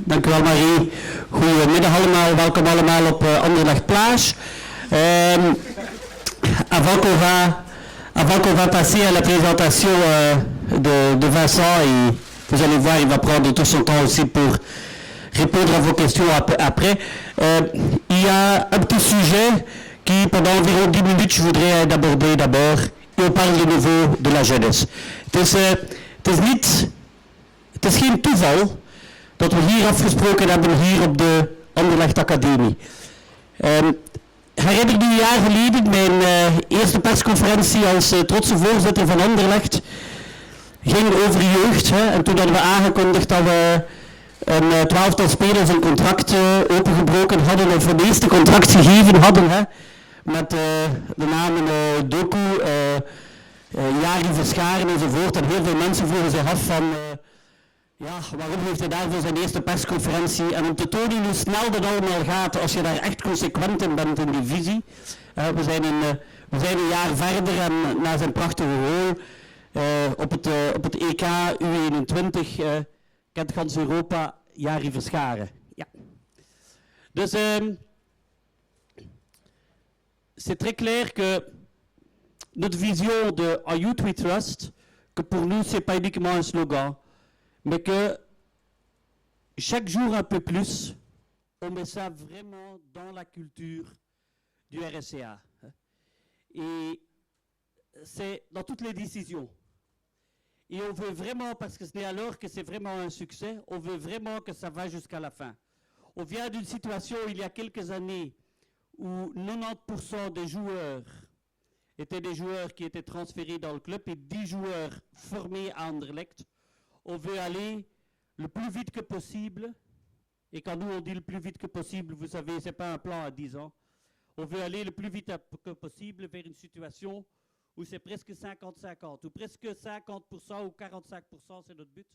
Dank u wel, Marie. Goedemiddag allemaal, welkom allemaal op Anderlecht Plage. Avant qu'on va passer à la présentation de Vincent, et vous allez voir, il va prendre tout son temps aussi pour répondre à vos questions après. Il y a un petit sujet qui, pendant environ 10 minutes, je voudrais aborder d'abord. Et on parle de nouveau de la jeunesse. Het is geen toeval dat we hier afgesproken hebben, hier op de Anderlecht Academie. Herinner me een jaar geleden, mijn eerste persconferentie als trotse voorzitter van Anderlecht ging over jeugd. En toen hadden we aangekondigd dat we een 12-tal spelers een contract opengebroken hadden, of een eerste contract gegeven hadden. Met de namen Doku, Jari Verscharen enzovoort. En heel veel mensen vroegen zich af van... waarom heeft hij daarvoor zijn eerste persconferentie? En om te tonen hoe snel dat allemaal gaat als je daar echt consequent in bent in die visie. We zijn een jaar verder en na zijn prachtige rol op het EK U21 kent gans Europa Jari Verscharen. Ja. Dus c'est très clair que notre vision de En Youth We Trust, que pour nous c'est pas uniquement un slogan, mais que chaque jour un peu plus, on met ça vraiment dans la culture du RSCA. Et c'est dans toutes les décisions. Et on veut vraiment, parce que ce n'est alors que c'est vraiment un succès, on veut vraiment que ça va jusqu'à la fin. On vient d'une situation il y a quelques années où 90% des joueurs étaient des joueurs qui étaient transférés dans le club et 10 joueurs formés à Anderlecht. On veut aller le plus vite que possible, et quand nous on dit le plus vite que possible, vous savez, c'est pas un plan à 10 ans, on veut aller le plus vite que possible vers une situation où c'est presque 50-50, ou presque 50% ou 45%, c'est notre but.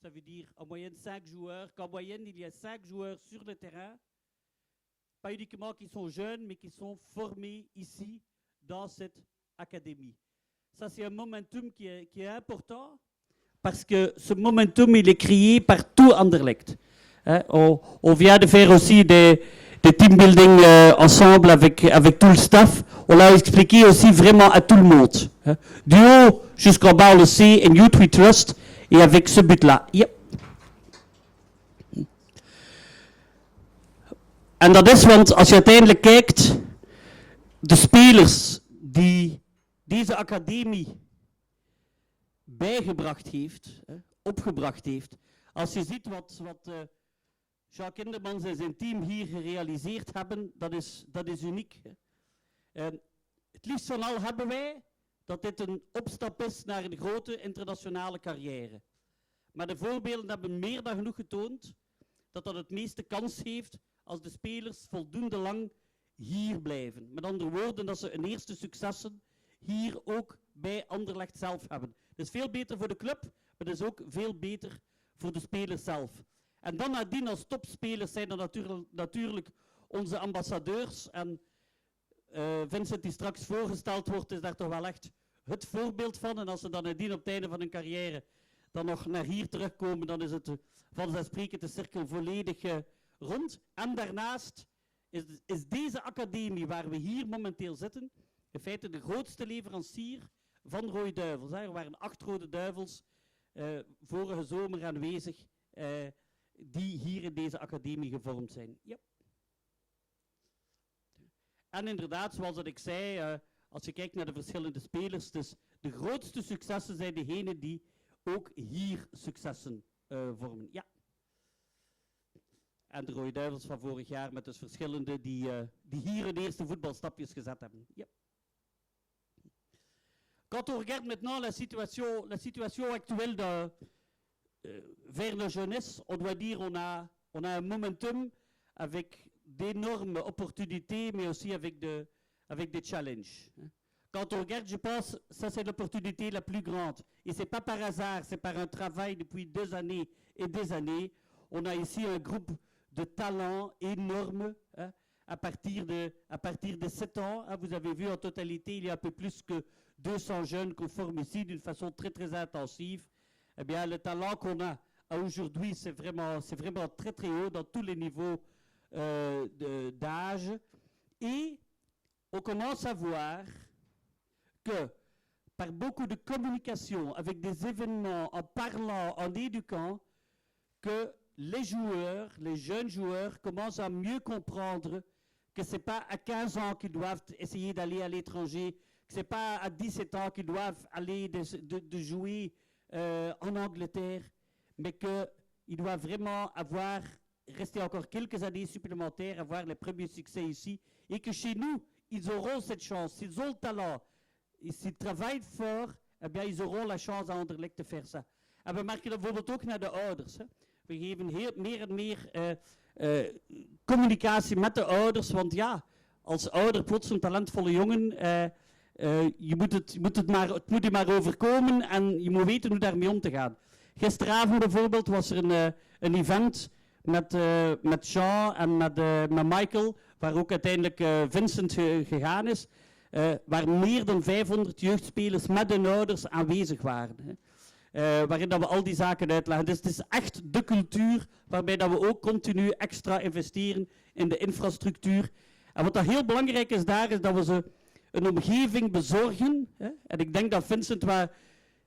Ça veut dire en moyenne 5 joueurs, qu'en moyenne il y a 5 joueurs sur le terrain, pas uniquement qui sont jeunes, mais qui sont formés ici, dans cette académie. Ça c'est un momentum qui est important, parce que ce momentum, il est créé par tout Anderlecht. On vient de faire aussi des team building ensemble avec tout le staff. On l'a expliqué aussi vraiment à tout le monde. Du haut jusqu'en bas, on le sait, en Youth We Trust, et avec ce but-là. Yep. En dat is, want als je uiteindelijk kijkt, de spelers die deze academie bijgebracht heeft, opgebracht heeft. Als je ziet wat Jacques Kindermans en zijn team hier gerealiseerd hebben, dat is uniek. Het liefst van al hebben wij dat dit een opstap is naar een grote internationale carrière. Maar de voorbeelden hebben meer dan genoeg getoond dat dat het meeste kans heeft als de spelers voldoende lang hier blijven. Met andere woorden, dat ze een eerste successen hier ook bij Anderlecht zelf hebben. Dat is veel beter voor de club, maar dat is ook veel beter voor de spelers zelf. En dan nadien als topspelers zijn er natuurlijk onze ambassadeurs. En Vincent die straks voorgesteld wordt, is daar toch wel echt het voorbeeld van. En als ze dan nadien op het einde van hun carrière dan nog naar hier terugkomen, dan is het vanzelfsprekend de cirkel volledig rond. En daarnaast is deze academie waar we hier momenteel zitten, in feite de grootste leverancier van Rode Duivels. Er waren 8 Rode Duivels vorige zomer aanwezig die hier in deze academie gevormd zijn. Ja. En inderdaad, zoals ik zei, als je kijkt naar de verschillende spelers, dus de grootste successen zijn degenen die ook hier successen vormen. Ja. En de Rode Duivels van vorig jaar met dus verschillende die hier hun eerste voetbalstapjes gezet hebben. Ja. Quand on regarde maintenant la situation actuelle vers la jeunesse, on doit dire on a un momentum avec d'énormes opportunités, mais aussi avec des challenges. Quand on regarde, je pense, ça c'est l'opportunité la plus grande. Et c'est pas par hasard, c'est par un travail depuis 2 années et des années. On a ici un groupe de talents énormes, à partir de 7 ans. Vous avez vu en totalité, il y a un peu plus que 200 jeunes qu'on forme ici d'une façon très très intensive. Eh bien, le talent qu'on a à aujourd'hui, c'est vraiment très très haut dans tous les niveaux d'âge. Et on commence à voir que par beaucoup de communication, avec des événements, en parlant, en éduquant, que les joueurs, les jeunes joueurs, commencent à mieux comprendre que ce n'est pas à 15 ans qu'ils doivent essayer d'aller à l'étranger, que ce n'est pas à 17 ans qu'ils doivent aller de jouer en Angleterre, mais qu'ils doivent vraiment rester encore quelques années supplémentaires, avoir les premiers succès ici, et que chez nous, ils auront cette chance, s'ils ont le talent, et s'ils travaillent fort, eh bien, ils auront la chance aan Anderlecht te faire ça. En we merken dat bijvoorbeeld ook naar de ouders. Hè. We geven meer en meer communicatie met de ouders, want ja, als ouder plots een talentvolle jongen, het moet je maar overkomen en je moet weten hoe daarmee om te gaan. Gisteravond bijvoorbeeld was er een event met Jean en met Michael, waar ook uiteindelijk Vincent gegaan is. Waar meer dan 500 jeugdspelers met hun ouders aanwezig waren. Waarin dat we al die zaken uitleggen. Dus het is echt de cultuur waarbij dat we ook continu extra investeren in de infrastructuur. En wat dat heel belangrijk is daar, is dat we ze een omgeving bezorgen. En ik denk dat Vincent,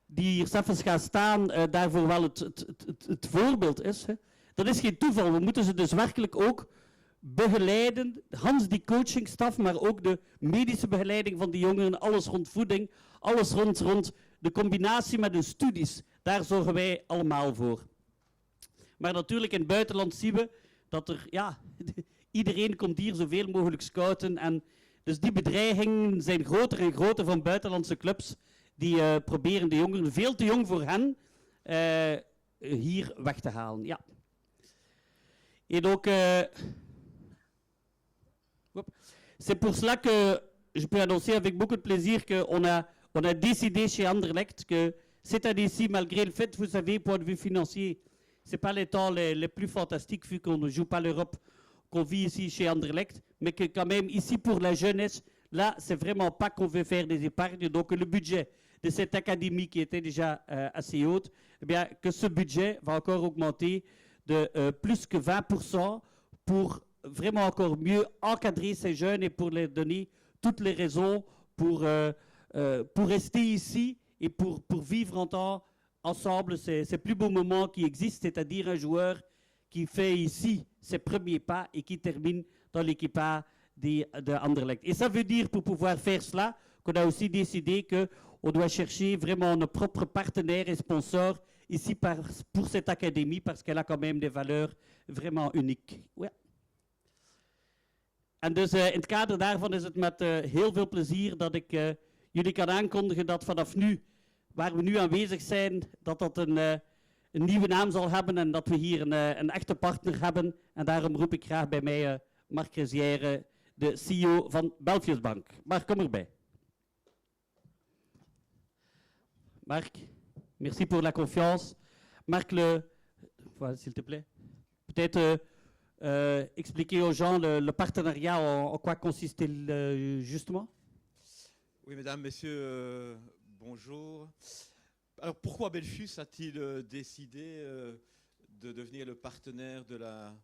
die hier zelfs gaat staan, daarvoor wel het voorbeeld is. Dat is geen toeval. We moeten ze dus werkelijk ook begeleiden, Hans die coachingstaf, maar ook de medische begeleiding van die jongeren, alles rond voeding, alles rond de combinatie met hun studies. Daar zorgen wij allemaal voor. Maar natuurlijk in het buitenland zien we dat iedereen komt hier zoveel mogelijk scouten en dus die bedreigingen zijn groter en groter van buitenlandse clubs die proberen de jongeren, veel te jong voor hen, hier weg te halen. Ja. En ook... C'est pour cela que je peux annoncer avec beaucoup de plaisir qu'on a décidé chez Anderlecht que cette année-ci, malgré le fait, vous savez, point de vue financier, ce n'est pas les temps les plus fantastiques vu qu'on ne joue pas l'Europe, qu'on vit ici chez Anderlecht, mais que quand même ici pour la jeunesse, là, c'est vraiment pas qu'on veut faire des épargnes. Donc le budget de cette académie qui était déjà assez haute, eh bien, que ce budget va encore augmenter de plus que 20% pour vraiment encore mieux encadrer ces jeunes et pour leur donner toutes les raisons pour rester ici et pour vivre ensemble ces plus beaux moments qui existent, c'est-à-dire un joueur qui fait ici ses premiers pas et qui termine dans l'équipe A de Anderlecht. Et ça veut dire, pour pouvoir faire cela, qu'on a aussi décidé qu'on doit chercher vraiment nos propres partenaires et sponsors ici pour cette académie parce qu'elle a quand même des valeurs vraiment uniques. Ouais. En dus in het kader daarvan is het met heel veel plezier dat ik jullie kan aankondigen dat vanaf nu, waar we nu aanwezig zijn, dat een nieuwe naam zal hebben en dat we hier een echte partner hebben. En daarom roep ik graag bij mij Marc Rezière, de CEO van Belfius Bank. Marc, kom erbij. Marc, merci pour la confiance. Marc, voilà, s'il te plaît. Peut-être... expliquer aux gens le partenariat, en quoi consiste-t-il justement? Oui, mesdames, messieurs, bonjour. Alors, pourquoi Belfius a-t-il décidé de devenir le partenaire de la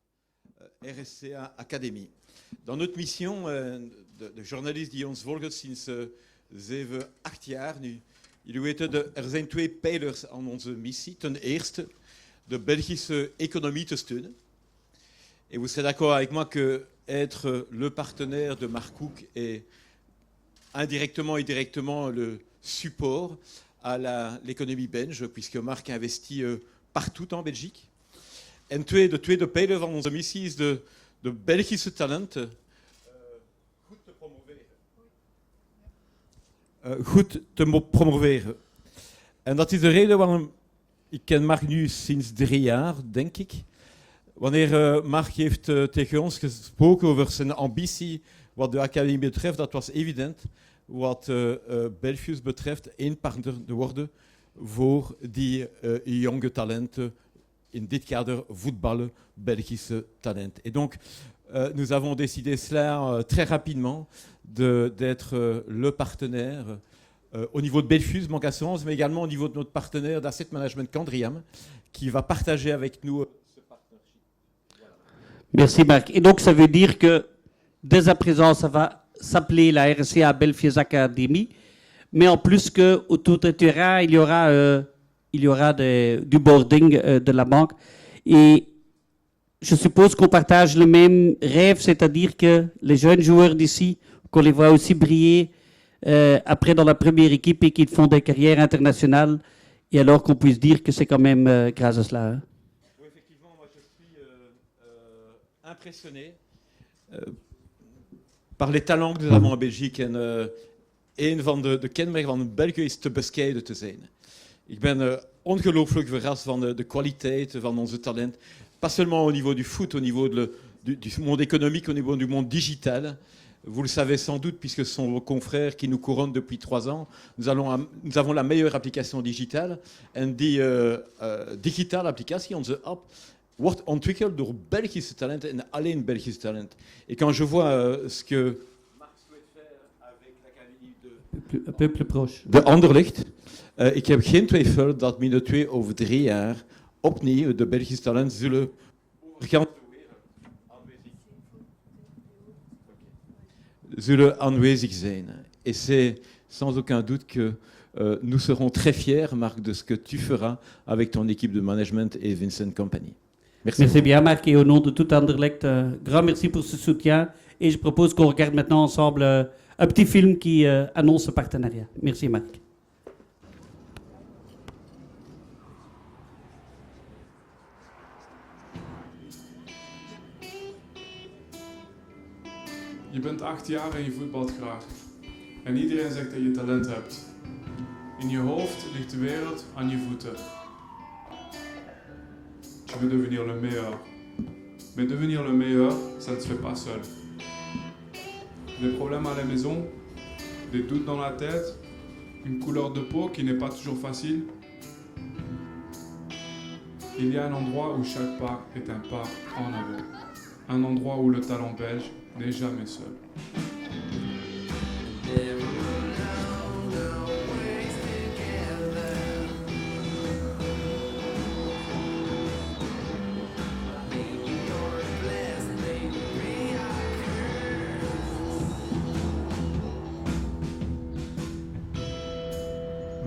RSCA Academy? Dans notre mission de journalist die ons volgt sinds 7, 8 jaar nu, jullie weten, er zijn 2 pijlers aan onze missie. Ten eerste, de Belgische economie te steunen. Et vous serez d'accord avec moi que être le partenaire de Mark Cook est indirectement et directement le support à l'économie belge, puisque Mark investit partout en Belgique. En de tweede pijler van onze missie is de Belgische talenten goed te promoveren. En dat is de reden waarom ik ken Mark nu sinds 3 jaar, denk ik. Wanneer Mark heeft tegen ons gesproken over zijn ambitie wat de academie betreft, dat was evident wat Belfius betreft één partner te worden voor die jonge talenten, in dit kader voetballen, Belgische talenten. Et donc, nous avons décidé cela très rapidement d'être le partenaire au niveau de Belfius, Banque Assurance, mais également au niveau de notre partenaire d'asset management Candriam, qui va partager avec nous ce partnership. Merci Marc. Et donc ça veut dire que dès à présent, ça va s'appeler la RSA Belfius Academy, mais en plus que autour du terrain, il y aura du boarding de la banque. Et je suppose qu'on partage le même rêve, c'est-à-dire que les jeunes joueurs d'ici, qu'on les voit aussi briller après dans la première équipe et qu'ils font des carrières internationales, et alors qu'on puisse dire que c'est quand même grâce à cela. Hein. Oui, effectivement, moi je suis impressionné par les talents que nous avons en Belgique. En een van de kenmerken van België is te bescheiden te zijn. Ik ben ongelooflijk verrast van de kwaliteit van onze talent. Pas seulement au niveau du foot, au niveau du monde économique, au niveau du monde digital. Vous le savez sans doute, puisque ce sont vos confrères qui nous couronnent depuis 3 ans. Nous avons la meilleure application digitale. En die digitale applicatie, onze app, wordt ontwikkeld door Belgische talenten en alleen Belgische talent. Et quand je vois ce que Marc souhaite faire avec l'académie Un peu plus proche. de Anderlecht, ik heb geen twijfel dat binnen 2 of 3 jaar opnieuw de Belgische talenten zullen aanwezig zijn. Et c'est sans aucun doute que nous serons très fiers, Marc, de ce que tu feras avec ton équipe de management et Vincent Company. Merci. Merci bien Marc, et au nom de tout Anderlecht, grand merci pour ce soutien. Et je propose qu'on regarde maintenant ensemble un petit film qui annonce ce partenariat. Merci Marc. Je bent 8 jaar en je voetbalt graag. En iedereen zegt dat je talent hebt. In je hoofd ligt de wereld aan je voeten. Tu veux devenir le meilleur. Mais devenir le meilleur, ça ne se fait pas seul. Des problèmes à la maison, des doutes dans la tête, une couleur de peau qui n'est pas toujours facile. Il y a un endroit où chaque pas est un pas en avant. Un endroit où le talent belge n'est jamais seul.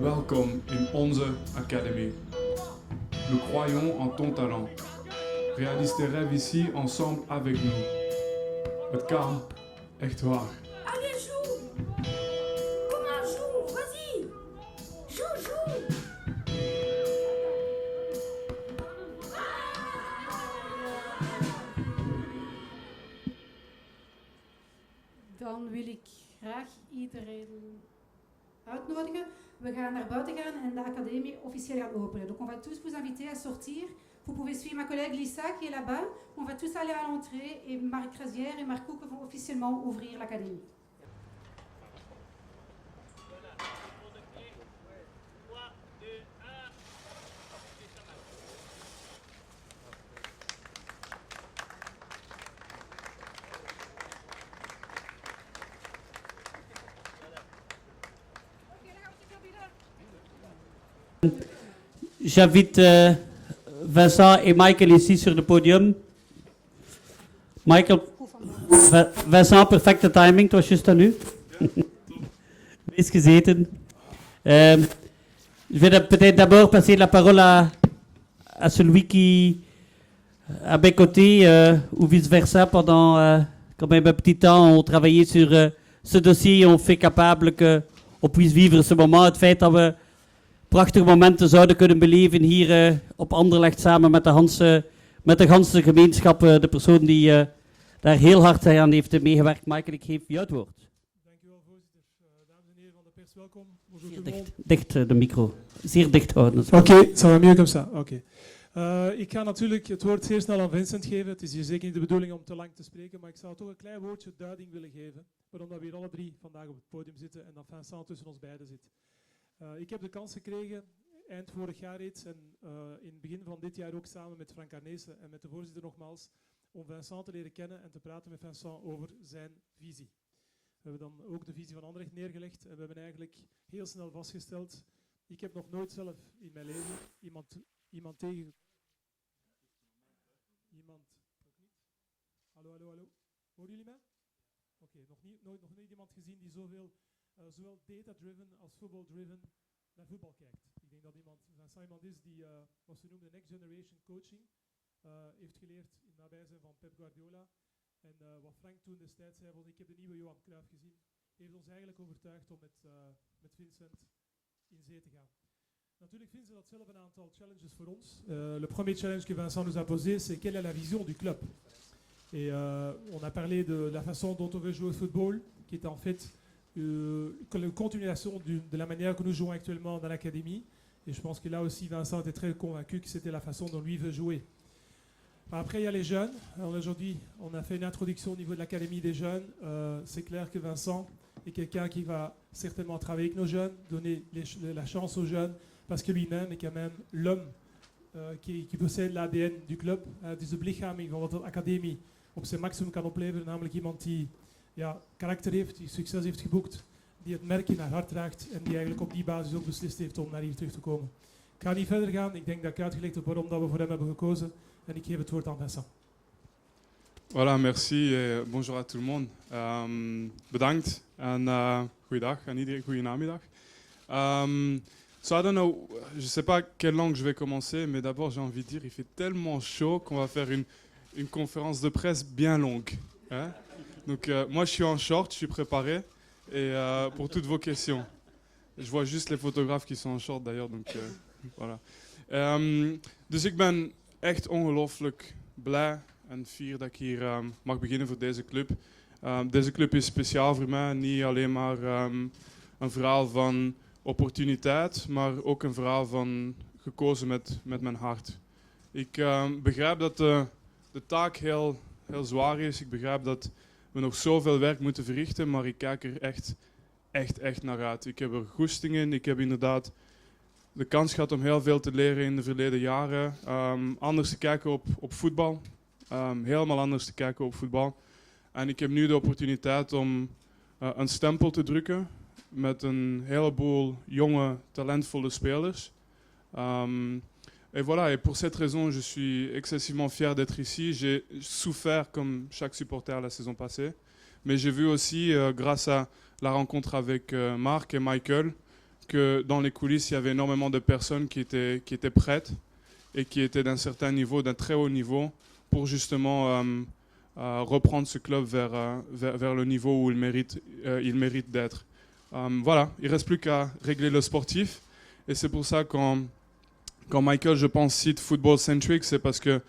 Welkom in onze académie. Nous croyons en ton talent. Réalise tes rêves ici ensemble avec nous. Het kan, echt waar. Allez, joue! Comment joue? Vas-y! Joue! Dan wil ik graag iedereen uitnodigen. We gaan naar buiten gaan en de académie officieel gaan openen. Donc on va tous vous inviter à sortir. Vous pouvez suivre ma collègue Lisa qui est là-bas. On va tous aller à l'entrée et Marc Crazière et Marc Koeken vont officiellement ouvrir l'académie. J'invite Vincent et Michael ici sur le podium. Michael, Vincent, perfecte timing, het was juist aan u. Wees gezeten. Je vais peut-être d'abord passer la parole à celui qui, à mes côtés, ou vice-versa, pendant quand même un petit temps, on travaillait sur ce dossier et on fait capable qu'on puisse vivre ce moment. Het feit dat we prachtige momenten zouden kunnen beleven hier op Anderlecht samen met de ganse gemeenschap, de persoon die daar heel hard aan heeft meegewerkt. Michael, ik geef je het woord. Dank u wel, voorzitter. Dames en heren van de pers, welkom. Bonjour Zeer tout le monde. dicht de micro. Zeer dicht houden. Oké, ça va mieux comme ça. Oké. Ik ga natuurlijk het woord zeer snel aan Vincent geven. Het is hier zeker niet de bedoeling om te lang te spreken, maar ik zou toch een klein woordje duiding willen geven. Waarom dat we hier alle drie vandaag op het podium zitten en dat Vincent tussen ons beiden zit. Ik heb de kans gekregen, eind vorig jaar reeds en in het begin van dit jaar ook samen met Frank Arnezen en met de voorzitter nogmaals, om Vincent te leren kennen en te praten met Vincent over zijn visie. We hebben dan ook de visie van Anderlecht neergelegd en we hebben eigenlijk heel snel vastgesteld, ik heb nog nooit zelf in mijn leven iemand tegen... Iemand... Nog niet? Hallo, hallo, hallo. Horen jullie mij? Oké, nog niet iemand gezien die zowel data-driven als voetbal-driven naar voetbal kijkt. Ik denk dat iemand is die, wat ze noemen de next generation coaching, heeft geleerd in nabijzijn van Pep Guardiola. En wat Frank toen destijds zei, ik heb de nieuwe Johan Cruijff gezien, heeft ons eigenlijk overtuigd om met Vincent in zee te gaan. Natuurlijk vinden ze dat zelf een aantal challenges pour nous. Le premier challenge que Vincent nous a posé, c'est quelle est la vision du club. Et on a parlé de la façon dont on veut jouer au football, qui est en fait la continuation de la manière que nous jouons actuellement dans l'académie. Et je pense que là aussi, Vincent était très convaincu que c'était la façon dont lui veut jouer. Après, il y a les jeunes. Aujourd'hui, on a fait une introduction au niveau de l'académie des jeunes. C'est clair que Vincent est quelqu'un qui va certainement travailler avec nos jeunes, donner la chance aux jeunes, parce que lui-même est quand même l'homme qui possède l'ADN du club. Dus de belichaming van wat de academie op zijn maximum kan opleveren. Namelijk iemand die karakter heeft, die succes heeft geboekt, die het merk in haar hart draagt en die eigenlijk op die basis ook beslist heeft om naar hier terug te komen. Ik ga niet verder gaan. Ik denk dat ik uitgelegd heb waarom dat we voor hem hebben gekozen. En ik geef het woord aan Vincent. Voilà, merci et bonjour à tout le monde. Bedankt en goeiedag en iedereen, goeie namiddag. So I don't know, je sais pas quelle langue je vais commencer, mais d'abord j'ai envie de dire, il fait tellement chaud qu'on va faire une conférence de presse bien longue. Hein? Donc moi je suis en short, je suis préparé et pour toutes vos questions. Je vois juste les photographes qui sont en short d'ailleurs, donc voilà. Dus ik ben echt ongelooflijk blij en fier dat ik hier mag beginnen voor deze club. Deze club is speciaal voor mij, niet alleen maar een verhaal van opportuniteit, maar ook een verhaal van gekozen met mijn hart. Ik begrijp dat de taak heel zwaar is. Ik begrijp dat we nog zoveel werk moeten verrichten, maar ik kijk er echt naar uit. Ik heb er goesting in. Ik heb inderdaad de kans gehad om heel veel te leren in de verleden jaren. Anders te kijken op voetbal. Helemaal anders te kijken op voetbal. En ik heb nu de opportuniteit om een stempel te drukken met een heleboel jonge, talentvolle spelers. Et voilà, et pour cette raison, je suis excessivement fier d'être ici. J'ai souffert comme chaque supporter la saison passée. Mais j'ai vu aussi, grâce à la rencontre avec Marc et Michael, que dans les coulisses, il y avait énormément de personnes qui étaient prêtes et qui étaient d'un certain niveau, d'un très haut niveau, pour justement reprendre ce club vers le niveau où il mérite d'être. Voilà, il ne reste plus qu'à régler le sportif. Et c'est pour ça quand Michael, je pense, cite Football Centric, c'est parce que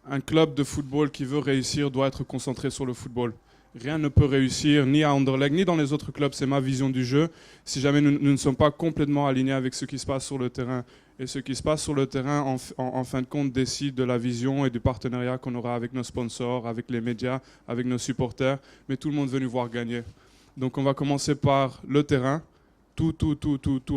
un club de football qui veut réussir doit être concentré sur le football. Rien ne peut réussir, ni à Anderlecht, ni dans les autres clubs, c'est ma vision du jeu, si jamais nous ne sommes pas complètement alignés avec ce qui se passe sur le terrain. Et ce qui se passe sur le terrain, en fin de compte, décide de la vision et du partenariat qu'on aura avec nos sponsors, avec les médias, avec nos supporters, mais tout le monde veut nous voir gagner. Donc on va commencer par le terrain, tout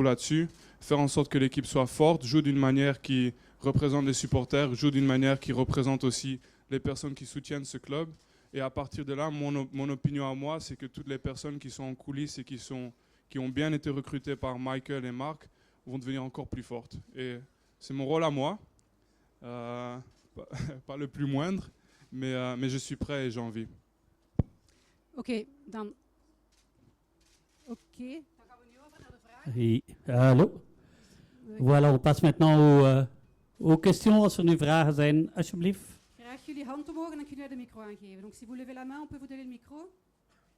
là-dessus, faire en sorte que l'équipe soit forte, joue d'une manière qui représente les supporters, joue d'une manière qui représente aussi les personnes qui soutiennent ce club. Et à partir de là, mon opinion à moi, c'est que toutes les personnes qui sont en coulisses et qui ont bien été recrutées par Michael et Marc vont devenir encore plus fortes. Et c'est mon rôle à moi, pas le plus moindre, mais je suis prêt et j'ai envie. Oké, dan gaan we nu over naar de vraag. Oui. Hallo. Voilà, on passe maintenant aux questions. Als er nu vragen zijn, alsjeblieft. Graag jullie hand omhoog en dan kunnen jullie de micro aangeven. Donc si vous levez la main, on peut vous donner le micro.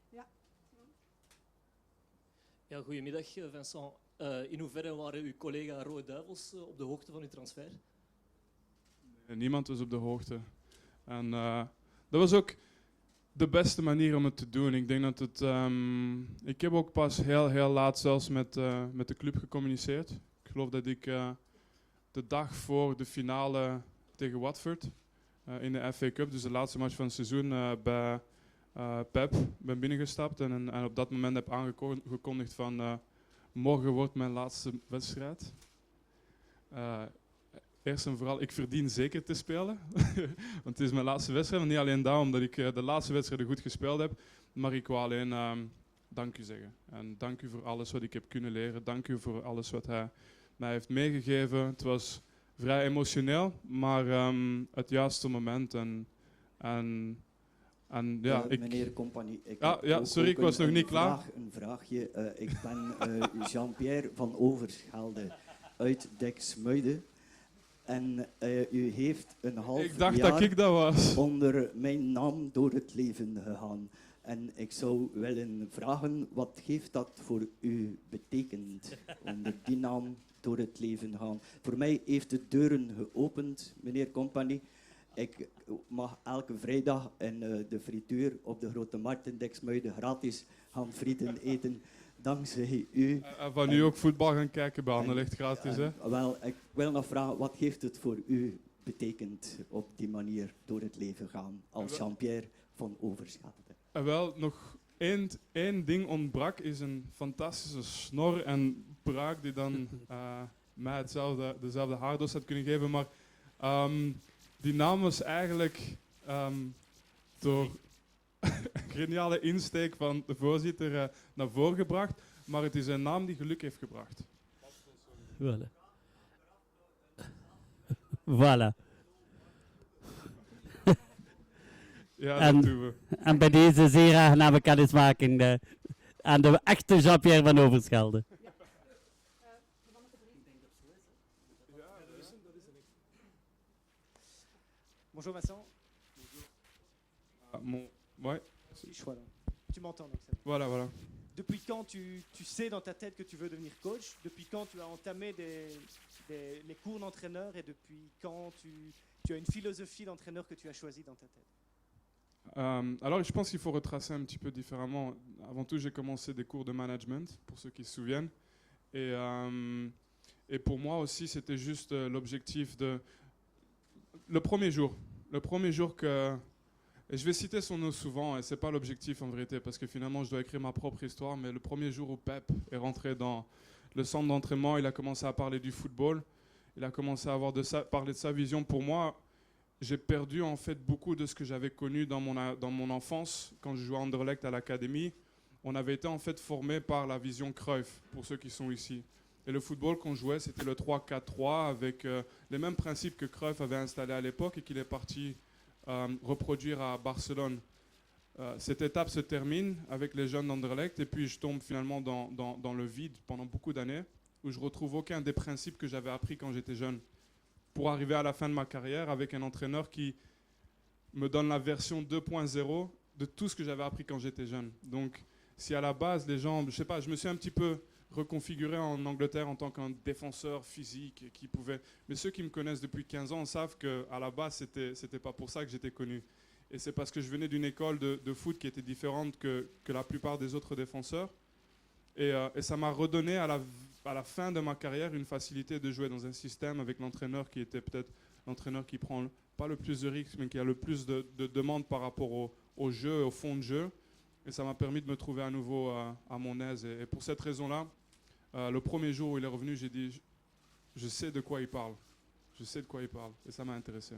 Ja. Ja, goedemiddag Vincent. In hoeverre waren uw collega Rode Duivels op de hoogte van uw transfer? Niemand was op de hoogte. En dat was ook de beste manier om het te doen. Ik denk dat het... ik heb ook pas heel laat zelfs met de club gecommuniceerd. Ik geloof dat ik de dag voor de finale tegen Watford in de FA Cup, dus de laatste match van het seizoen, bij Pep ben binnengestapt en op dat moment heb aangekondigd van morgen wordt mijn laatste wedstrijd. Eerst en vooral, ik verdien zeker te spelen. Want het is mijn laatste wedstrijd. En niet alleen daarom dat ik de laatste wedstrijden goed gespeeld heb. Maar ik wil alleen dank u zeggen. En dank u voor alles wat ik heb kunnen leren. Dank u voor alles wat hij mij heeft meegegeven. Het was vrij emotioneel, maar het juiste moment. En ja, Meneer Compagnie, ik Ja, heb ja, ook sorry, ik was nog niet klaar. Een vraagje. Ik ben Jean-Pierre van Overschelde uit Dexmuiden. En u heeft een half Ik dacht jaar dat ik dat was. onder mijn naam door het leven gegaan. En ik zou willen vragen, wat heeft dat voor u betekend? Onder die naam door het leven gaan. Voor mij heeft het deuren geopend, meneer Compagnie. Ik mag elke vrijdag in de frituur op de Grote Markt in Dexmuiden gratis gaan frieten eten. Dankzij u. Van nu ook voetbal gaan kijken bij Anderlecht gratis, hè? Wel, ik wil nog vragen, wat heeft het voor u betekend op die manier door het leven gaan als Jean-Pierre van Overschelde? En wel, nog één ding ontbrak, is een fantastische snor en pruik die dan mij dezelfde haardos had kunnen geven. Maar die naam was eigenlijk door een geniale insteek van de voorzitter naar voren gebracht. Maar het is een naam die geluk heeft gebracht. Voilà. Voilà. Ja, En- dat doen we. En bij deze zeer aangename kennismaking aan de echte Jean-Pierre van Overschelde. Bonjour Vincent. Ouais, Je suis là. Tu m'entends donc c'est bon. voilà. Depuis quand tu sais dans ta tête que tu veux devenir coach? Depuis quand tu as entamé les cours d'entraîneur et depuis quand tu as une philosophie d'entraîneur que tu as choisie dans ta tête? Alors, je pense qu'il faut retracer un petit peu différemment. Avant tout, j'ai commencé des cours de management, pour ceux qui se souviennent. Et pour moi aussi, c'était juste l'objectif de... Le premier jour que... Et je vais citer son nom souvent, et c'est pas l'objectif en vérité, parce que finalement, je dois écrire ma propre histoire, mais le premier jour où Pep est rentré dans le centre d'entraînement, il a commencé à parler du football, il a commencé à parler de sa vision. Pour moi, j'ai perdu en fait beaucoup de ce que j'avais connu dans mon enfance, quand je jouais à Anderlecht à l'académie. On avait été en fait formé par la vision Cruyff, pour ceux qui sont ici. Et le football qu'on jouait, c'était le 3-4-3, avec les mêmes principes que Cruyff avait installés à l'époque et qu'il est parti reproduire à Barcelone. Cette étape se termine avec les jeunes d'Anderlecht et puis je tombe finalement dans le vide pendant beaucoup d'années où je retrouve aucun des principes que j'avais appris quand j'étais jeune, pour arriver à la fin de ma carrière avec un entraîneur qui me donne la version 2.0 de tout ce que j'avais appris quand j'étais jeune. Donc si à la base les gens, je sais pas, je me suis un petit peu reconfiguré en Angleterre en tant qu'un défenseur physique qui pouvait... Mais ceux qui me connaissent depuis 15 ans savent qu'à la base, c'était pas pour ça que j'étais connu. Et c'est parce que je venais d'une école de foot qui était différente que la plupart des autres défenseurs. Et ça m'a redonné à la fin de ma carrière une facilité de jouer dans un système avec l'entraîneur qui était peut-être l'entraîneur qui prend pas le plus de risques, mais qui a le plus de demandes par rapport au jeu, au fond de jeu. Et ça m'a permis de me trouver à nouveau à mon aise. Et pour cette raison-là, le premier jour où il est revenu, j'ai dit, je sais de quoi il parle. Je sais de quoi il parle. Et ça m'a intéressé.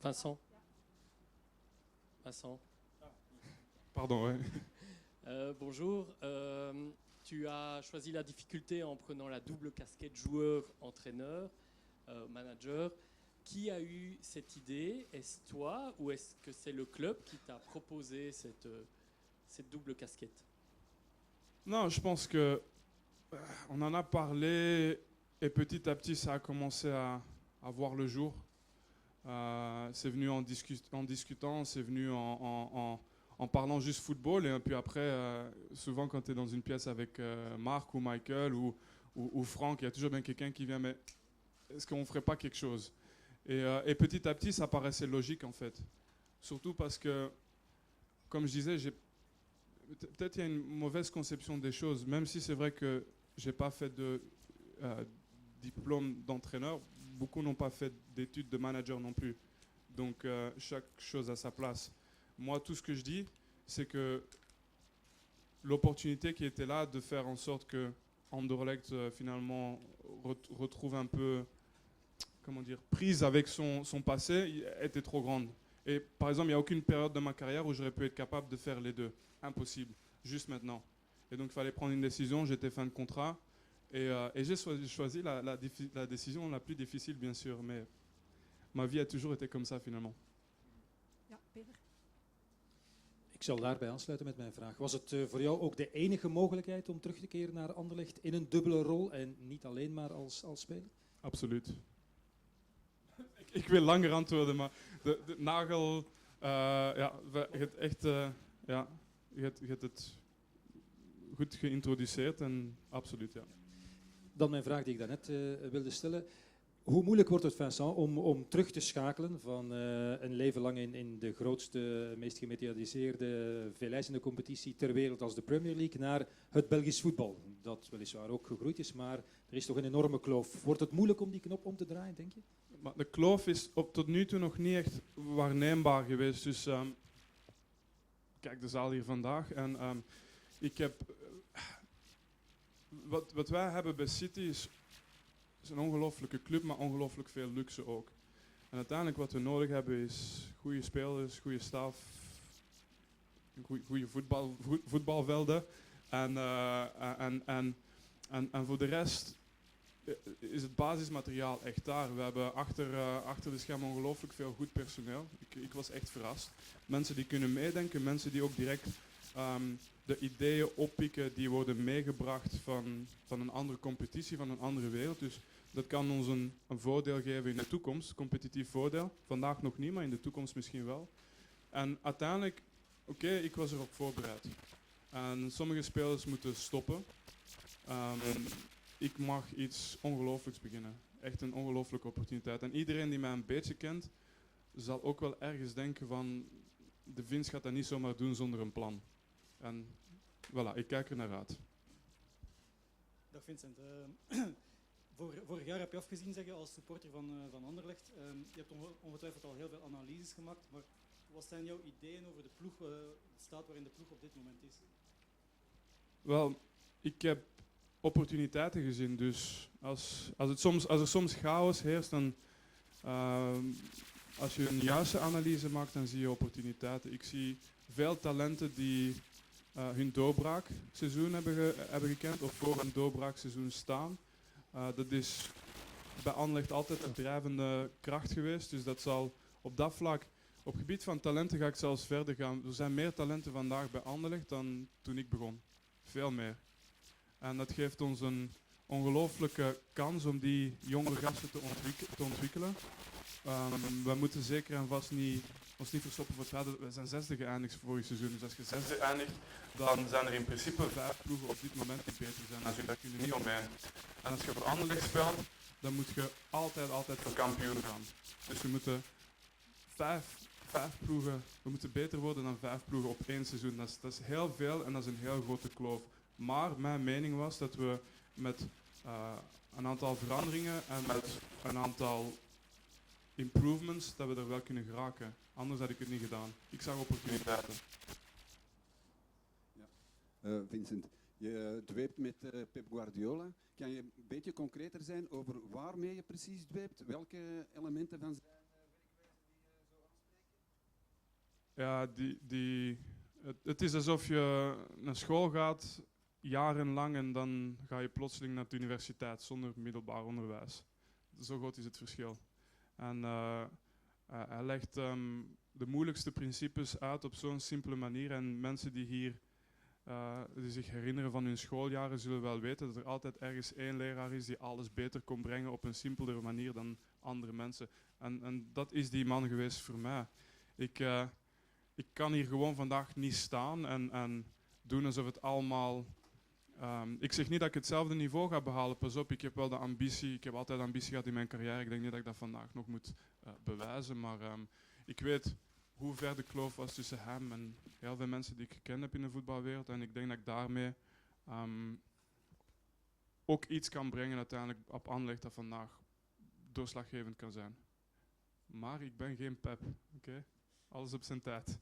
Vincent. Pardon, ouais. Bonjour. Tu as choisi la difficulté en prenant la double casquette joueur-entraîneur, manager. Qui a eu cette idée? Est-ce toi ou est-ce que c'est le club qui t'a proposé cette double casquette? Non, je pense que on en a parlé et petit à petit ça a commencé à voir le jour. C'est venu en discutant, c'est venu en parlant juste football et puis après, souvent quand tu es dans une pièce avec Marc ou Michael ou Franck, il y a toujours bien quelqu'un qui vient, mais est-ce qu'on ne ferait pas quelque chose? Et petit à petit, ça paraissait logique en fait. Surtout parce que, comme je disais, peut-être il y a une mauvaise conception des choses, même si c'est vrai que je n'ai pas fait de diplôme d'entraîneur, beaucoup n'ont pas fait d'études de manager non plus. Donc chaque chose à sa place. Moi, tout ce que je dis, c'est que l'opportunité qui était là de faire en sorte que Anderlecht finalement retrouve un peu, comment dire, prise avec son passé, était trop grande. Et par exemple, il n'y a aucune période de ma carrière où j'aurais pu être capable de faire les deux. Impossible, juste maintenant. Et donc il fallait prendre une décision, j'étais fin de contrat. Et j'ai choisi la décision la plus difficile, bien sûr, mais ma vie a toujours été comme ça, finalement. Ja, Peter. Ik zal daarbij aansluiten met mijn vraag. Was het voor jou ook de enige mogelijkheid om terug te keren naar Anderlecht in een dubbele rol en niet alleen maar als speler? Absoluut. Ik wil langer antwoorden, maar de nagel... ja, je hebt echt... ja, je hebt het goed geïntroduceerd en absoluut, ja. Dan mijn vraag die ik daarnet wilde stellen. Hoe moeilijk wordt het, Vincent, om terug te schakelen van een leven lang in de grootste, meest gemediatiseerde, veeleisende competitie ter wereld als de Premier League naar het Belgisch voetbal, dat weliswaar ook gegroeid is, maar er is toch een enorme kloof. Wordt het moeilijk om die knop om te draaien, denk je? Maar de kloof is tot nu toe nog niet echt waarneembaar geweest. Dus kijk, de zaal hier vandaag. En ik heb... wat wij hebben bij City is een ongelooflijke club, maar ongelooflijk veel luxe ook. En uiteindelijk wat we nodig hebben is goede spelers, goede staf, goede voetbalvelden. En voor de rest is het basismateriaal echt daar. We hebben achter de schermen ongelooflijk veel goed personeel. Ik was echt verrast. Mensen die kunnen meedenken, mensen die ook direct de ideeën oppikken die worden meegebracht van een andere competitie, van een andere wereld. Dus dat kan ons een voordeel geven in de toekomst, competitief voordeel. Vandaag nog niet, maar in de toekomst misschien wel. En uiteindelijk, oké, ik was erop voorbereid. En sommige spelers moeten stoppen. Ik mag iets ongelooflijks beginnen. Echt een ongelooflijke opportuniteit. En iedereen die mij een beetje kent, zal ook wel ergens denken van... De Vince gaat dat niet zomaar doen zonder een plan. En voilà, ik kijk er naar uit. Dag Vincent. Vorig jaar heb je afgezien, zeg je, als supporter van Anderlecht. Je hebt ongetwijfeld al heel veel analyses gemaakt, maar wat zijn jouw ideeën over de ploeg, de staat waarin de ploeg op dit moment is? Wel, ik heb opportuniteiten gezien, dus als er soms chaos heerst, dan als je een juiste analyse maakt, dan zie je opportuniteiten. Ik zie veel talenten die hun doorbraakseizoen hebben gekend of voor een doorbraakseizoen staan. Dat is bij Anderlecht altijd een drijvende kracht geweest, dus dat zal op dat vlak, op gebied van talenten ga ik zelfs verder gaan. Er zijn meer talenten vandaag bij Anderlecht dan toen ik begon. Veel meer. En dat geeft ons een ongelooflijke kans om die jonge gasten te ontwikkelen. We moeten zeker en vast ons niet verstoppen voor het feit dat we zijn zesde geëindigd vorig seizoen. Dus als je zesde eindigt, dan zijn er in principe 5 ploegen op dit moment die beter zijn. Dus daar kun je niet omheen. En als je voor Anderlecht speelt, dan moet je altijd voor kampioen gaan. Dus we moeten 5 ploegen, we moeten beter worden dan 5 ploegen op 1 seizoen. Dat is heel veel en dat is een heel grote kloof. Maar mijn mening was dat we met een aantal veranderingen en met een aantal improvements, dat we er wel kunnen geraken. Anders had ik het niet gedaan. Ik zag opportuniteiten. Ja. Vincent, je dweept met Pep Guardiola. Kan je een beetje concreter zijn over waarmee je precies dweept? Welke elementen van zijn werkwijze die je zo aanspreken? Ja, het is alsof je naar school gaat, jarenlang, en dan ga je plotseling naar de universiteit zonder middelbaar onderwijs. Zo groot is het verschil. En hij legt de moeilijkste principes uit op zo'n simpele manier. En mensen die hier die zich herinneren van hun schooljaren zullen wel weten dat er altijd ergens één leraar is die alles beter kon brengen op een simpelere manier dan andere mensen. En dat is die man geweest voor mij. Ik kan hier gewoon vandaag niet staan en doen alsof het allemaal... ik zeg niet dat ik hetzelfde niveau ga behalen, pas op, ik heb wel de ambitie, ik heb altijd ambitie gehad in mijn carrière, ik denk niet dat ik dat vandaag nog moet bewijzen, maar ik weet hoe ver de kloof was tussen hem en heel veel mensen die ik gekend heb in de voetbalwereld en ik denk dat ik daarmee ook iets kan brengen uiteindelijk op Anderlecht dat vandaag doorslaggevend kan zijn. Maar ik ben geen Pep, oké? Alles op zijn tijd.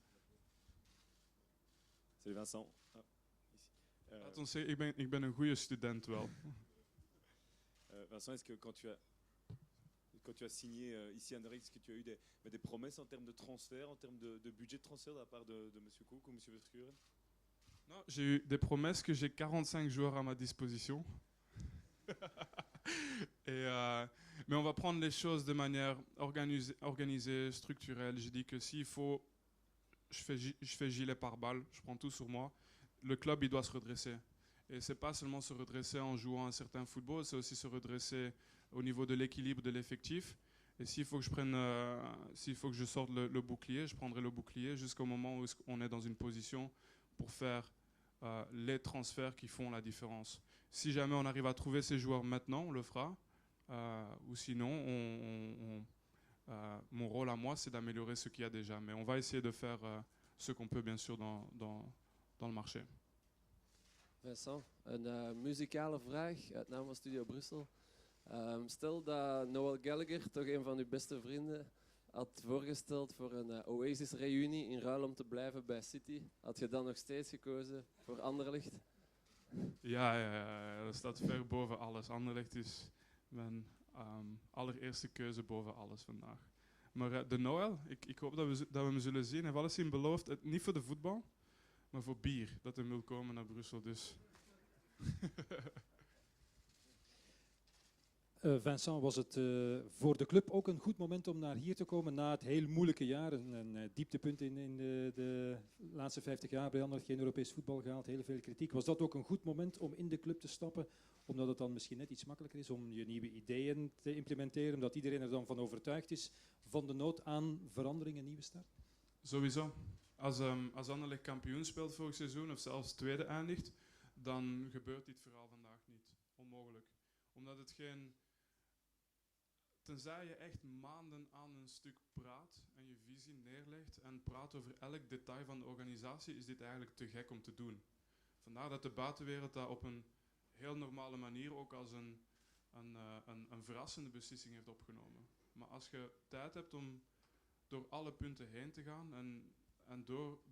Salut Vincent. Laat ons zeggen, ik ben een goede student wel. Vincent, est-ce que quand tu as signé ici à Anderlecht, est-ce que tu as eu des promesses en termes de transfert, en termes de budget de transfert de la part de M. Koek ou M. Verschuren? Non, j'ai eu des promesses que j'ai 45 joueurs à ma disposition. Mais on va prendre les choses de manière organisée, structurelle. Je dis que s'il faut, je fais gilet pare-balles, je prends tout sur moi. Le club, il doit se redresser. Et c'est pas seulement se redresser en jouant un certain football, c'est aussi se redresser au niveau de l'équilibre de l'effectif. Et s'il faut que je sorte le bouclier, je prendrai le bouclier jusqu'au moment où on est dans une position pour faire les transferts qui font la différence. Si jamais on arrive à trouver ces joueurs maintenant, on le fera. Ou sinon, mon rôle à moi, c'est d'améliorer ce qu'il y a déjà. Mais on va essayer de faire ce qu'on peut, bien sûr, dans le marché. Vincent, een muzikale vraag uit naam van Studio Brussel. Stel dat Noel Gallagher, toch een van uw beste vrienden, had voorgesteld voor een Oasis-reunie in ruil om te blijven bij City. Had je dan nog steeds gekozen voor Anderlecht? Ja, dat staat ver boven alles. Anderlecht is mijn allereerste keuze boven alles vandaag. Maar de Noel, ik hoop dat we hem zullen zien. Hij heeft alles in beloofd, niet voor de voetbal, maar voor bier. Dat hij wil komen naar Brussel, dus... Vincent, was het voor de club ook een goed moment om naar hier te komen na het heel moeilijke jaar? Een dieptepunt in de laatste 50 jaar bij Anderlecht, geen Europees voetbal gehaald, heel veel kritiek. Was dat ook een goed moment om in de club te stappen, omdat het dan misschien net iets makkelijker is om je nieuwe ideeën te implementeren, omdat iedereen er dan van overtuigd is van de nood aan verandering en nieuwe start? Sowieso. Als Anderlecht kampioen speelt vorig seizoen of zelfs tweede eindigt, dan gebeurt dit verhaal vandaag niet. Onmogelijk. Omdat het geen... Tenzij je echt maanden aan een stuk praat en je visie neerlegt en praat over elk detail van de organisatie, is dit eigenlijk te gek om te doen. Vandaar dat de buitenwereld dat op een heel normale manier ook als een verrassende beslissing heeft opgenomen. Maar als je tijd hebt om door alle punten heen te gaan en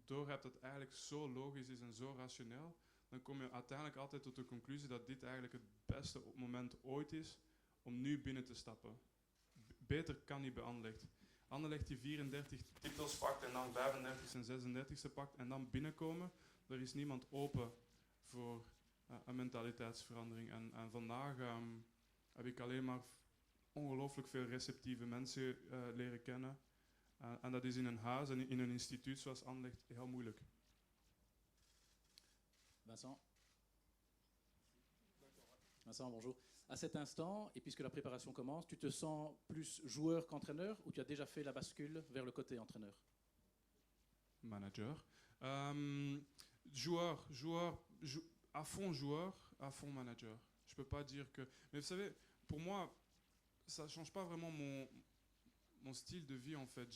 door hebt dat het eigenlijk zo logisch is en zo rationeel, dan kom je uiteindelijk altijd tot de conclusie dat dit eigenlijk het beste moment ooit is om nu binnen te stappen. Beter kan niet bij Anderlecht. Anderlecht die 34 titels pakt en dan 35 en 36e pakt en dan binnenkomen, er is niemand open voor een mentaliteitsverandering. En vandaag heb ik alleen maar ongelooflijk veel receptieve mensen leren kennen. En dat is in een huis en in een instituut zoals Anderlecht heel moeilijk. Vincent. Vincent, bonjour. À cet instant, et puisque la préparation commence, tu te sens plus joueur qu'entraîneur ou tu as déjà fait la bascule vers le côté entraîneur? Manager. À fond manager. Je peux pas dire que... Mais vous savez, pour moi, ça change pas vraiment mon style de vie en fait.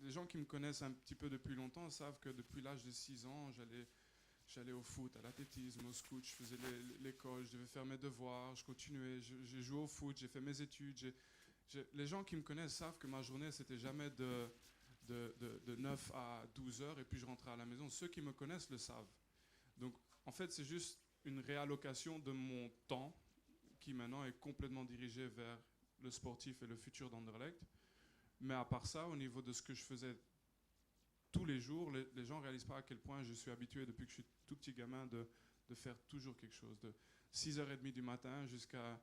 Les gens qui me connaissent un petit peu depuis longtemps savent que depuis l'âge de 6 ans, j'allais au foot, à l'athlétisme, au scout, je faisais l'école, je devais faire mes devoirs, je continuais, j'ai joué au foot, j'ai fait mes études. Les gens qui me connaissent savent que ma journée, c'était jamais de 9 à 12 heures et puis je rentrais à la maison. Ceux qui me connaissent le savent. Donc, en fait, c'est juste une réallocation de mon temps qui maintenant est complètement dirigé vers le sportif et le futur d'Anderlecht. Mais à part ça, au niveau de ce que je faisais tous les jours, les gens ne réalisent pas à quel point je suis habitué depuis que je suis tout petit gamin de faire toujours quelque chose. De 6h30 du matin jusqu'à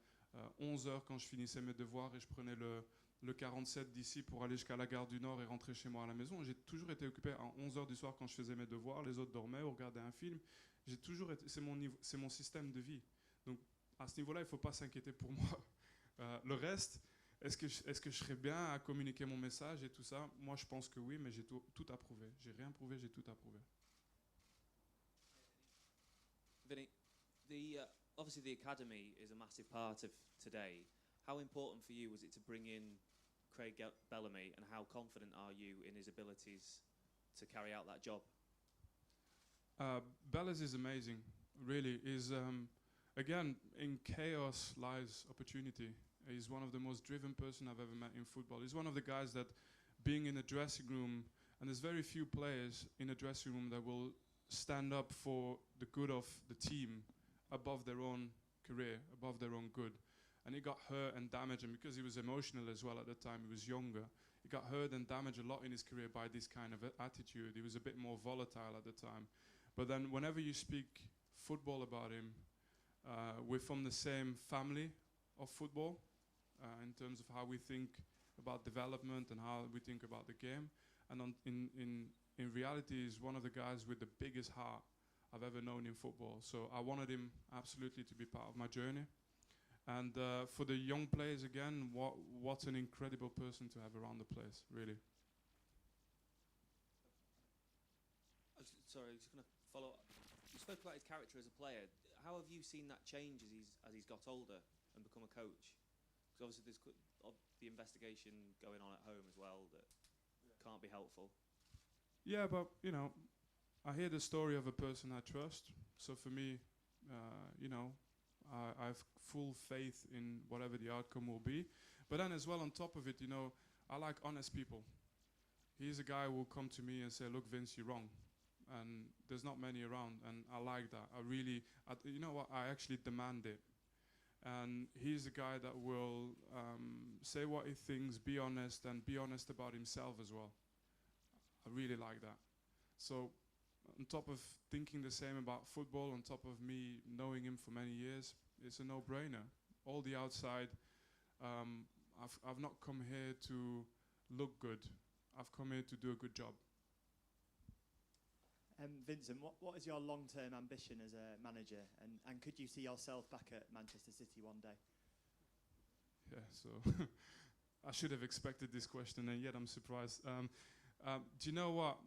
11h quand je finissais mes devoirs et je prenais le 47 d'ici pour aller jusqu'à la gare du Nord et rentrer chez moi à la maison. J'ai toujours été occupé à 11h du soir quand je faisais mes devoirs, les autres dormaient ou regardaient un film. C'est mon système de vie. Donc à ce niveau-là, il ne faut pas s'inquiéter pour moi. Le reste... Est-ce que je serais bien à communiquer mon message et tout ça? Moi, je pense que oui, mais j'ai tout approuvé. J'ai rien prouvé, j'ai tout approuvé. Vinny, obviously the academy is a massive part of today. How important for you was it to bring in Craig Bellamy, and how confident are you in his abilities to carry out that job? Bellis is amazing, really. Again, in chaos lies opportunity. He's one of the most driven person I've ever met in football. He's one of the guys that, being in a dressing room, and there's very few players in a dressing room that will stand up for the good of the team above their own career, above their own good. And he got hurt and damaged, and because he was emotional as well at the time, he was younger, he got hurt and damaged a lot in his career by this kind of attitude. He was a bit more volatile at the time. But then whenever you speak football about him, we're from the same family of football in terms of how we think about development and how we think about the game. And in reality, he's one of the guys with the biggest heart I've ever known in football. So I wanted him absolutely to be part of my journey. And for the young players, again, what an incredible person to have around the place, really. Sorry, just going to follow up. You spoke about his character as a player. How have you seen that change as he's got older and become a coach? Because obviously there's the investigation going on at home as well that can't be helpful. Yeah, but you know, I hear the story of a person I trust. So for me, you know, I have full faith in whatever the outcome will be. But then as well on top of it, you know, I like honest people. He's a guy who will come to me and say, look, Vince, you're wrong. And there's not many around, and I like that. You know what, I actually demand it. And he's a guy that will say what he thinks, be honest, and be honest about himself as well. I really like that. So on top of thinking the same about football, on top of me knowing him for many years, it's a no-brainer. All the outside, I've not come here to look good. I've come here to do a good job. Vincent, what is your long-term ambition as a manager, and could you see yourself back at Manchester City one day? Yeah, so I should have expected this question, and yet I'm surprised. Do you know what?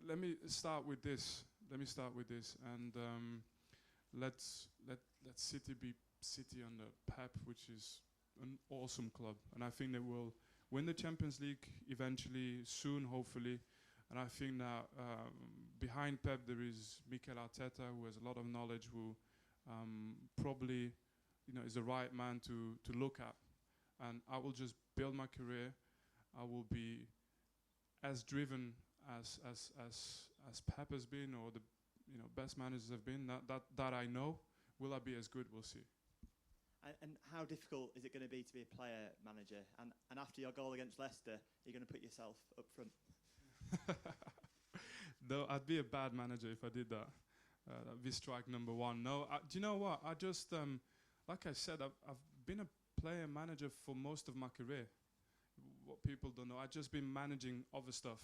Let me start with this. And let City be City under Pep, which is an awesome club, and I think they will win the Champions League eventually, soon, hopefully. And I think that behind Pep there is Mikel Arteta, who has a lot of knowledge, who probably, you know, is the right man to look at. And I will just build my career. I will be as driven as Pep has been, or the best managers have been. That I know. Will I be as good? We'll see. And how difficult is it going to be to be a player manager? And after your goal against Leicester, you're going to put yourself up front. No, I'd be a bad manager if I did that. That'd be strike number one. No, do you know what? I just, like I said, I've been a player manager for most of my career. What people don't know, I've just been managing other stuff.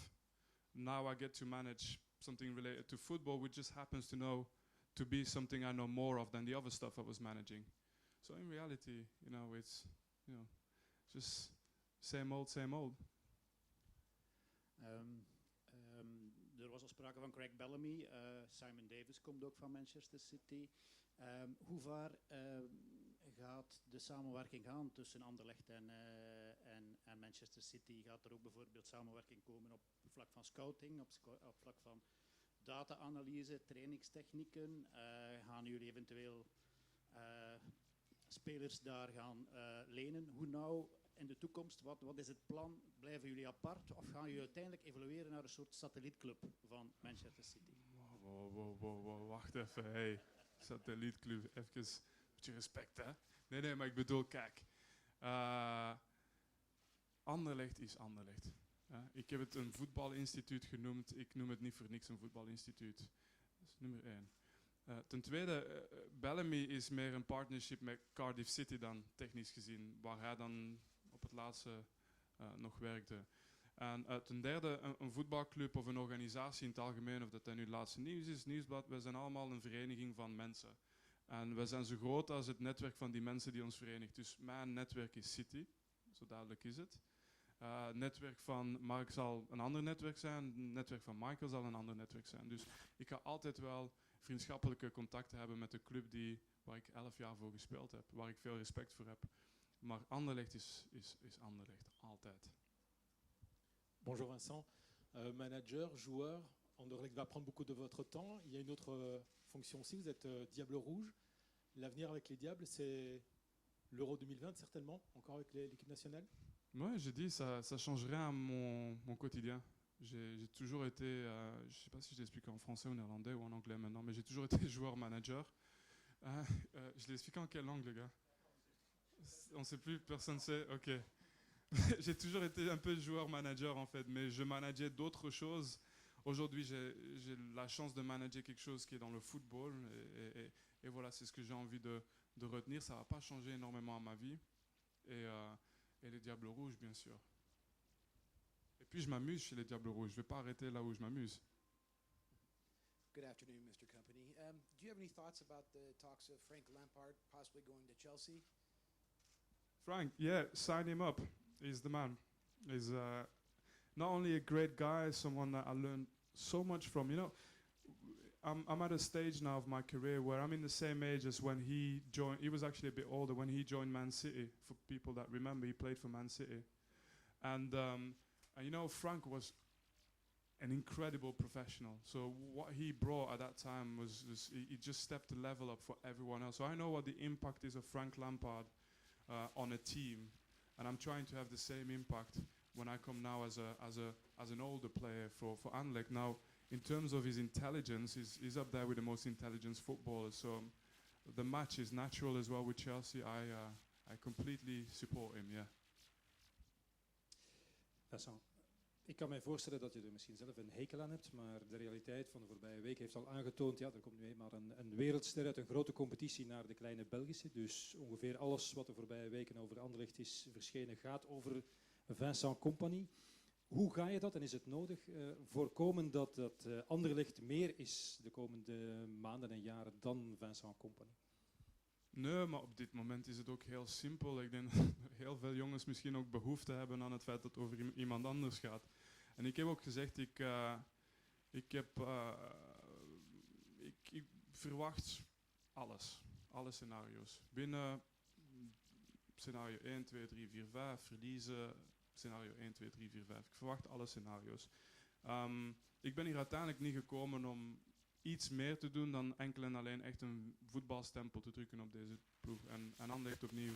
Now I get to manage something related to football, which just happens to be something I know more of than the other stuff I was managing. So in reality, you know, it's just same old, same old. Er was al sprake van Craig Bellamy. Simon Davis komt ook van Manchester City. Hoe ver gaat de samenwerking gaan tussen Anderlecht en Manchester City? Gaat er ook bijvoorbeeld samenwerking komen op vlak van scouting, op vlak van data-analyse, trainingstechnieken? Gaan jullie eventueel spelers daar gaan lenen? Hoe nou in de toekomst? Wat is het plan? Blijven jullie apart of gaan jullie uiteindelijk evolueren naar een soort satellietclub van Manchester City? Wow, wacht even. Hey, satellietclub, even een beetje respect, hè? Nee, maar ik bedoel, kijk. Anderlecht is Anderlecht. Ik heb het een voetbalinstituut genoemd. Ik noem het niet voor niks een voetbalinstituut. Dat is nummer 1. Ten tweede, Bellamy is meer een partnership met Cardiff City dan technisch gezien, waar hij dan op het laatste nog werkte. En ten derde, een voetbalclub of een organisatie in het algemeen, of dat nu het laatste nieuws is, Nieuwsblad, wij zijn allemaal een vereniging van mensen. En wij zijn zo groot als het netwerk van die mensen die ons verenigt. Dus mijn netwerk is City, zo duidelijk is het. Het netwerk van Mark zal een ander netwerk zijn, het netwerk van Michael zal een ander netwerk zijn. Dus ik ga altijd wel vriendschappelijke contacten hebben met de club waar ik 11 jaar voor gespeeld heb, waar ik veel respect voor heb. Maar Anderlecht is Anderlecht, altijd. Bonjour Vincent. Manager, joueur, Anderlecht va prendre beaucoup de votre temps. Il y a une autre fonction aussi, vous êtes Diable Rouge. L'avenir avec les Diables, c'est l'Euro 2020 certainement, encore avec l'équipe nationale? Ouais, j'ai dit, ça change rien à mon quotidien. J'ai toujours été, je ne sais pas si je l'explique en français ou en néerlandais ou en anglais maintenant, mais j'ai toujours été joueur-manager. Je l'explique en quelle langue, les gars? On ne sait plus, personne ne sait, ok. J'ai toujours été un peu joueur-manager en fait, mais je manageais d'autres choses. Aujourd'hui, j'ai la chance de manager quelque chose qui est dans le football et voilà, c'est ce que j'ai envie de de retenir. Ça va pas changer énormément à ma vie. Et les Diables Rouges, bien sûr. Et puis je m'amuse chez les Diables Rouges. Je vais pas arrêter là où je m'amuse. Good afternoon, Mr. Company. Do you have any thoughts about the talks of Frank Lampard possibly going to Chelsea? Frank, yeah, sign him up. He's the man. He's not only a great guy, someone that I learned so much from. You know, I'm at a stage now of my career where I'm in the same age as when he joined. He was actually a bit older when he joined Man City. For people that remember, he played for Man City. And you know, Frank was an incredible professional. So what he brought at that time was he just stepped the level up for everyone else. So I know what the impact is of Frank Lampard on a team, and I'm trying to have the same impact when I come now as an older player for Anderlecht. Now, in terms of his intelligence, he's up there with the most intelligent footballers. So the match is natural as well with Chelsea. I completely support him. Yeah. Vincent, ik kan mij voorstellen dat je er misschien zelf een hekel aan hebt, maar de realiteit van de voorbije week heeft al aangetoond, ja, er komt nu eenmaal een wereldster uit een grote competitie naar de kleine Belgische. Dus ongeveer alles wat de voorbije weken over Anderlecht is verschenen gaat over Vincent Kompany. Hoe ga je dat, en is het nodig, voorkomen dat Anderlecht meer is de komende maanden en jaren dan Vincent Kompany? Nee, maar op dit moment is het ook heel simpel. Ik denk dat heel veel jongens misschien ook behoefte hebben aan het feit dat het over iemand anders gaat. En ik heb ook gezegd, ik verwacht alles. Alle scenario's. Binnen scenario 1, 2, 3, 4, 5, verliezen. Scenario 1, 2, 3, 4, 5. Ik verwacht alle scenario's. Ik ben hier uiteindelijk niet gekomen om iets meer te doen dan enkel en alleen echt een voetbalstempel te drukken op deze ploeg. En Anderlecht opnieuw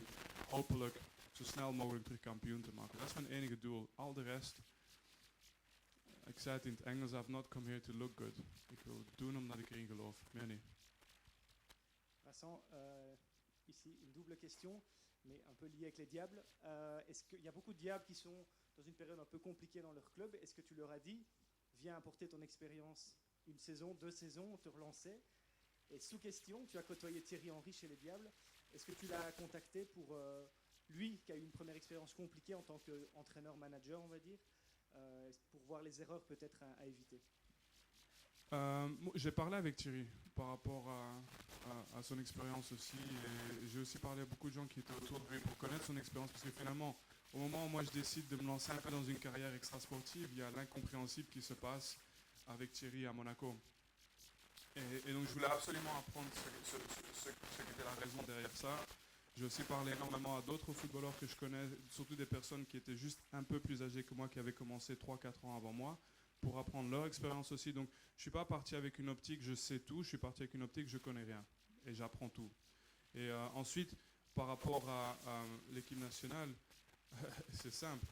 hopelijk zo snel mogelijk terug kampioen te maken. Dat is mijn enige doel. Al de rest, ik zei het in het Engels, I've not come here to look good. Ik wil het doen omdat ik erin geloof. Meer niet. Vincent, ici une double question, mais un peu liée avec les Diables. Est-ce qu'il y a beaucoup de Diables qui sont dans une période un peu compliquée dans leur club? Est-ce que tu leur as dit, viens apporter ton expérience une saison, 2 saisons, te relancer? Et sous question, tu as côtoyé Thierry Henry chez les Diables. Est-ce que tu l'as contacté pour lui, qui a eu une première expérience compliquée en tant qu'entraîneur-manager, on va dire, pour voir les erreurs peut-être à éviter? J'ai parlé avec Thierry par rapport à son expérience aussi, et j'ai aussi parlé à beaucoup de gens qui étaient autour de lui pour connaître son expérience, parce que finalement, au moment où moi je décide de me lancer un peu dans une carrière extra-sportive, il y a l'incompréhensible qui se passe avec Thierry à Monaco. Et donc je voulais absolument apprendre ce qu'était la raison derrière ça. J'ai aussi parlé énormément à d'autres footballeurs que je connais, surtout des personnes qui étaient juste un peu plus âgées que moi, qui avaient commencé 3-4 ans avant moi, pour apprendre leur expérience aussi. Donc je ne suis pas parti avec une optique je sais tout, je suis parti avec une optique je connais rien. Et j'apprends tout. Et ensuite, par rapport à l'équipe nationale, c'est simple.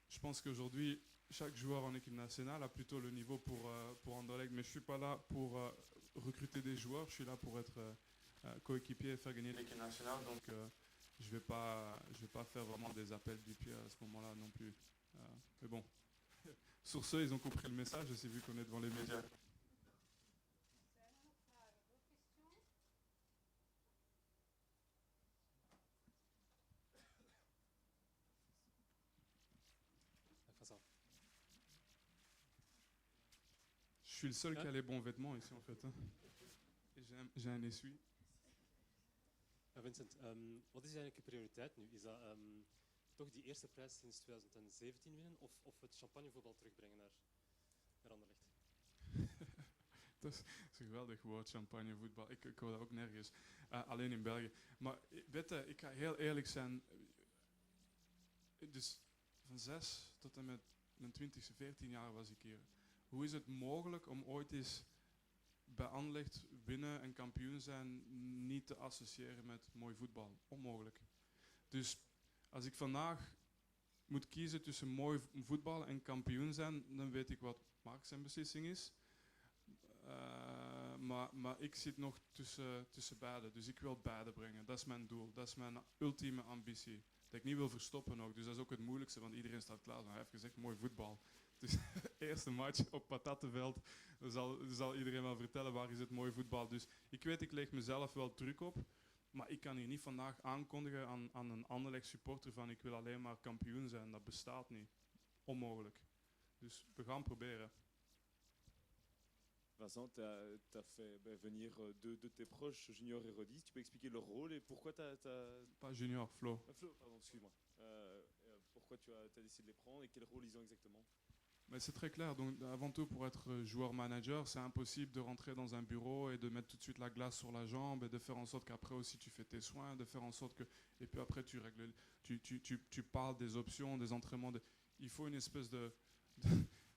Je pense qu'aujourd'hui, chaque joueur en équipe nationale a plutôt le niveau pour Anderlecht, mais je ne suis pas là pour recruter des joueurs, je suis là pour être coéquipier et faire gagner l'équipe nationale, donc je vais pas faire vraiment des appels du pied à ce moment-là non plus. Mais bon, sur ce, ils ont compris le message, aussi vu qu'on est devant les médias. Je suis le seul qui a les bons vêtements ici en fait. Hein. J'ai un essuie. Vincent, wat is eigenlijk je prioriteit nu? Is dat toch die eerste prijs sinds 2017 winnen of het champagnevoetbal terugbrengen naar Anderlecht? Dat is een geweldig woord, champagnevoetbal. Ik hoor dat ook nergens. Alleen in België. Maar weet je, ik ga heel eerlijk zijn. Dus van 6 tot en met mijn 20e, 14 jaar was ik hier. Hoe is het mogelijk om ooit eens bij Anderlecht winnen en kampioen zijn niet te associëren met mooi voetbal? Onmogelijk. Dus als ik vandaag moet kiezen tussen mooi voetbal en kampioen zijn, dan weet ik wat Mark zijn beslissing is. Maar ik zit nog tussen beide. Dus ik wil beide brengen. Dat is mijn doel. Dat is mijn ultieme ambitie. Dat ik niet wil verstoppen ook. Dus dat is ook het moeilijkste, want iedereen staat klaar. Hij heeft gezegd mooi voetbal. Dus eerste match op Patattenveld, zal iedereen wel vertellen waar is het mooi voetbal. Dus ik weet, ik leg mezelf wel druk op. Maar ik kan hier niet vandaag aankondigen aan een Anderlecht supporter van ik wil alleen maar kampioen zijn. Dat bestaat niet. Onmogelijk. Dus we gaan proberen. Vincent, tu as fait venir deux de tes proches, Junior et Rodis. Tu peux expliquer leur rôle et pourquoi tu as... Pas Junior, Flo. Flo, pardon, excuse-moi. Pourquoi tu as décidé de les prendre et quel rôle ils ont exactement? Mais c'est très clair. Donc, avant tout, pour être joueur-manager, c'est impossible de rentrer dans un bureau et de mettre tout de suite la glace sur la jambe et de faire en sorte qu'après aussi tu fais tes soins, de faire en sorte que... Et puis après, tu règles... Tu parles des options, des entraînements. Il faut une espèce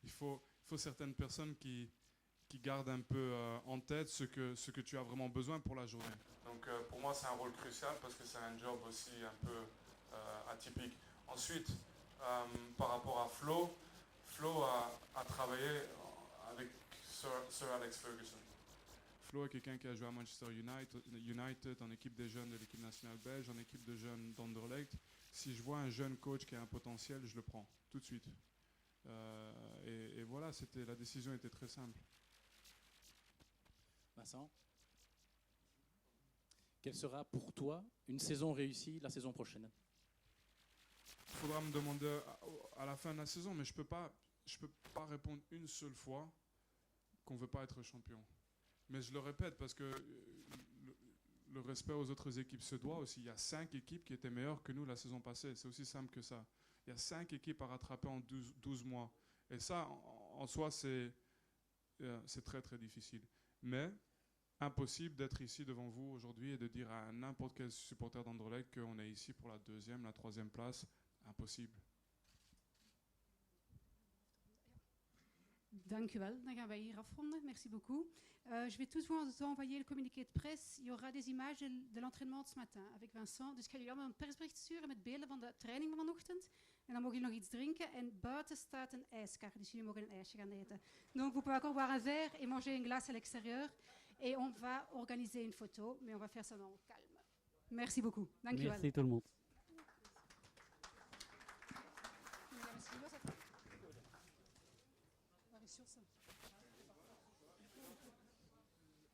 il faut certaines personnes qui gardent un peu en tête ce que tu as vraiment besoin pour la journée. Donc, pour moi, c'est un rôle crucial parce que c'est un job aussi un peu atypique. Ensuite, par rapport à Flo a travaillé avec Sir Alex Ferguson. Flo est quelqu'un qui a joué à Manchester United, en équipe des jeunes de l'équipe nationale belge, en équipe de jeunes d'Anderlecht. Si je vois un jeune coach qui a un potentiel, je le prends tout de suite. Et voilà, la décision était très simple. Vincent, quelle sera pour toi une saison réussie la saison prochaine? Il faudra me demander à la fin de la saison, mais je peux pas répondre une seule fois qu'on ne veut pas être champion. Mais je le répète parce que le respect aux autres équipes se doit aussi. Il y a 5 équipes qui étaient meilleures que nous la saison passée. C'est aussi simple que ça. Il y a 5 équipes à rattraper en 12 mois. Et ça, en soi, c'est très très difficile. Mais impossible d'être ici devant vous aujourd'hui et de dire à n'importe quel supporter d'Anderlecht qu'on est ici pour la 2e, la 3e place. Impossible. Dank u wel. Dan gaan wij hier afronden. Merci beaucoup. Je vais tous vous envoyer le communiqué de presse. Il y aura des images de l'entraînement ce matin avec Vincent. Dus ik ga jullie allemaal een persbericht sturen met beelden van de training van vanochtend. En dan mogen jullie nog iets drinken. En buiten staat een ijskar, dus jullie mogen een ijsje gaan eten. Donc vous pouvez encore boire un verre et manger une glace à l'extérieur. Et on va organiser une photo, mais on va faire ça dans le calme. Merci beaucoup. Dank u wel. Merci tout le monde.